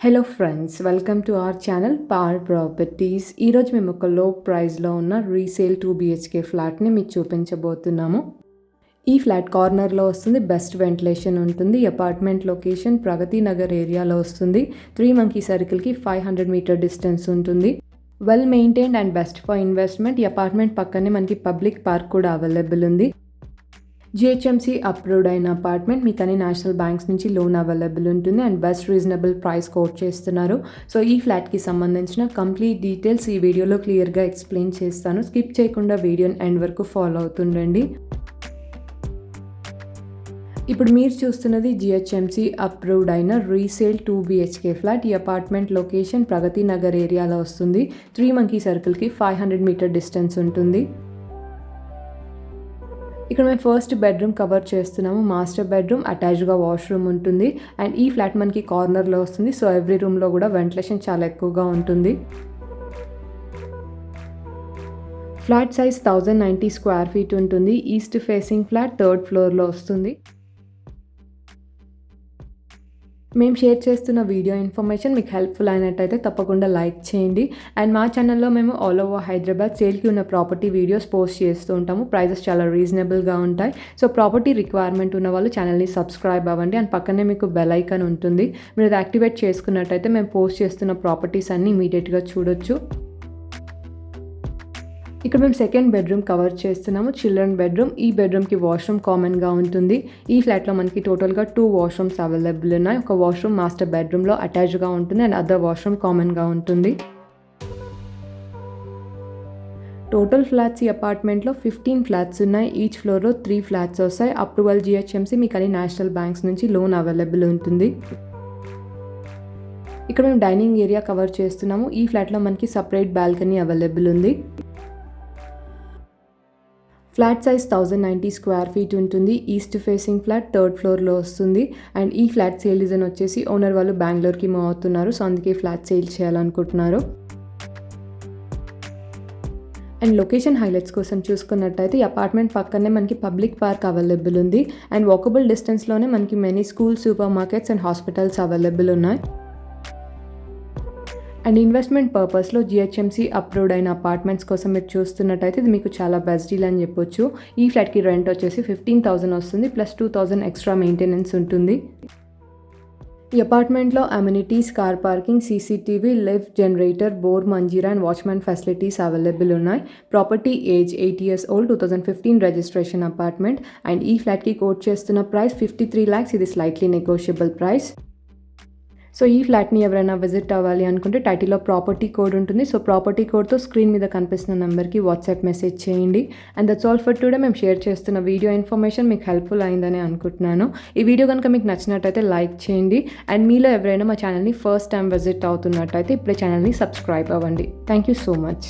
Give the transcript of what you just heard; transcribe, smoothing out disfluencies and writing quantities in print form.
Hello friends, welcome to our channel power properties. ఈరోజు మేము ఒక లో ప్రైస్లో ఉన్న రీసేల్ 2 BHK ఫ్లాట్ని మీకు చూపించబోతున్నాము. ఈ ఫ్లాట్ కార్నర్లో వస్తుంది, బెస్ట్ వెంటిలేషన్ ఉంటుంది. అపార్ట్మెంట్ లొకేషన్ ప్రగతి నగర్ ఏరియాలో వస్తుంది. 3 Monkey సర్కిల్కి 500 మీటర్ డిస్టెన్స్ ఉంటుంది. Well maintained and best for investment. ఈ అపార్ట్మెంట్ పక్కనే మనకి పబ్లిక్ పార్క్ కూడా అవైలబుల్ ఉంది. GHMC అప్రూవ్డ్ అయిన అపార్ట్మెంట్. మీకు అన్ని నేషనల్ బ్యాంక్స్ నుంచి లోన్ అవైలబుల్ ఉంటుంది and best reasonable price coat చేస్తున్నారు. సో ఈ ఫ్లాట్కి సంబంధించిన కంప్లీట్ డీటెయిల్స్ ఈ వీడియోలో క్లియర్గా ఎక్స్ప్లెయిన్ చేస్తాను. స్కిప్ చేయకుండా వీడియోని ఎండ్ వరకు ఫాలో అవుతుండండి. ఇప్పుడు మీరు చూస్తున్నది GHMC అప్రూవ్డ్ అయిన రీసేల్ 2 BHK ఫ్లాట్. ఈ అపార్ట్మెంట్ లొకేషన్ ప్రగతి నగర్ ఏరియాలో వస్తుంది. 3 Monkey సర్కిల్కి 500 మీటర్ డిస్టెన్స్ ఉంటుంది. ఇక్కడ మేము ఫస్ట్ బెడ్రూమ్ కవర్ చేస్తున్నాము. మాస్టర్ బెడ్రూమ్, అటాచ్డ్గా వాష్రూమ్ ఉంటుంది అండ్ ఈ ఫ్లాట్ మనకి కార్నర్లో వస్తుంది. సో ఎవ్రీ రూమ్లో కూడా వెంటిలేషన్ చాలా ఎక్కువగా ఉంటుంది. ఫ్లాట్ సైజ్ 1090 స్క్వేర్ ఫీట్ ఉంటుంది. ఈస్ట్ ఫేసింగ్ ఫ్లాట్, 3rd ఫ్లోర్లో వస్తుంది. మేము షేర్ చేస్తున్న వీడియో ఇన్ఫర్మేషన్ మీకు హెల్ప్ఫుల్ అయినట్టయితే తప్పకుండా లైక్ చేయండి. అండ్ మా ఛానల్లో మేము ఆల్ ఓవర్ హైదరాబాద్ సేల్కి ఉన్న ప్రాపర్టీ వీడియోస్ పోస్ట్ చేస్తూ ఉంటాము. ప్రైజెస్ చాలా రీజనబుల్గా ఉంటాయి. సో ప్రాపర్టీ రిక్వైర్మెంట్ ఉన్న వాళ్ళు ఛానల్ని సబ్స్క్రైబ్ అవ్వండి అండ్ పక్కనే మీకు బెల్ ఐకాన్ ఉంటుంది. మీరు అది యాక్టివేట్ చేసుకున్నట్టయితే మేము పోస్ట్ చేస్తున్న ప్రాపర్టీస్ అన్నీ ఇమీడియట్గా చూడొచ్చు. ఇక్కడ మేము సెకండ్ బెడ్రూమ్ కవర్ చేస్తున్నాము. Children bedroom. ఈ బెడ్రూమ్కి వాష్రూమ్ కామన్గా ఉంటుంది. ఈ ఫ్లాట్లో మనకి టోటల్గా 2 వాష్రూమ్స్ అవైలబుల్ ఉన్నాయి. ఒక వాష్రూమ్ మాస్టర్ బెడ్రూమ్లో అటాచ్డ్గా ఉంటుంది అండ్ అదర్ వాష్రూమ్ కామన్గా ఉంటుంది. టోటల్ ఫ్లాట్స్ ఈ అపార్ట్మెంట్లో 15 ఫ్లాట్స్ ఉన్నాయి. ఈచ్ ఫ్లోర్లో 3 ఫ్లాట్స్ వస్తాయి. Approval GHMC. మీకు అన్ని నేషనల్ బ్యాంక్స్ నుంచి లోన్ అవైలబుల్ ఉంటుంది. ఇక్కడ మేము డైనింగ్ ఏరియా కవర్ చేస్తున్నాము. ఈ ఫ్లాట్లో మనకి సపరేట్ బాల్కనీ అవైలబుల్ ఉంది. ఫ్లాట్ సైజ్ 1090 స్క్వేర్ ఫీట్ ఉంటుంది. ఈస్ట్ ఫేసింగ్ ఫ్లాట్, 3rd ఫ్లోర్లో వస్తుంది అండ్ ఈ ఫ్లాట్ సేల్ రీజన్ వచ్చేసి ఓనర్ వాళ్ళు బెంగళూరుకి మూవ్ అవుతున్నారు. సో అందుకే ఫ్లాట్ సేల్ చేయాలనుకుంటున్నారు. అండ్ లొకేషన్ హైలైట్స్ కోసం చూసుకున్నట్టయితే ఈ అపార్ట్మెంట్ పక్కనే మనకి పబ్లిక్ పార్క్ అవైలబుల్ ఉంది అండ్ వాకబుల్ డిస్టెన్స్లోనే మనకి many schools, super markets and hospitals available ఉన్నాయి. అండ్ ఇన్వెస్ట్మెంట్ పర్పస్లో GHMC అప్రూవ్డ్ అయిన అపార్ట్మెంట్స్ కోసం మీరు చూస్తున్నట్టయితే ఇది మీకు చాలా బెస్ట్ డీల్ అని చెప్పొచ్చు. ఈ ఫ్లాట్కి రెంట్ వచ్చేసి 15,000 వస్తుంది, ప్లస్ 2,000 ఎక్స్ట్రా మెయింటెనెన్స్ ఉంటుంది. ఈ అపార్ట్మెంట్లో amenities, car parking, CCTV, lift, generator, bore, Manjira and watchman facilities available ఉన్నాయి. Property age 8 years old, 2015 registration apartment and ఈ ఫ్లాట్కి కోట్ చేస్తున్న ప్రైస్ 53 lakhs. ఇది స్లైట్లీ నెగోషియబుల్ ప్రైస్. సో ఈ ఫ్లాట్ని ఎవరైనా విజిట్ అవ్వాలి అనుకుంటే టైటిల్లో ప్రాపర్టీ కోడ్ ఉంటుంది. సో ప్రాపర్టీ కోడ్తో స్క్రీన్ మీద కనిపిస్తున్న నెంబర్కి వాట్సాప్ మెసేజ్ చేయండి. And that's all for today. మేము షేర్ చేస్తున్న వీడియో ఇన్ఫర్మేషన్ మీకు హెల్ప్ఫుల్ అయిందని అనుకుంటున్నాను. ఈ వీడియో కనుక మీకు నచ్చినట్టయితే లైక్ చేయండి అండ్ మీలో ఎవరైనా మా ఛానల్ని ఫస్ట్ టైం విజిట్ అవుతున్నట్టయితే ఇప్పుడే ఛానల్ని సబ్స్క్రైబ్ అవ్వండి. Thank you so much.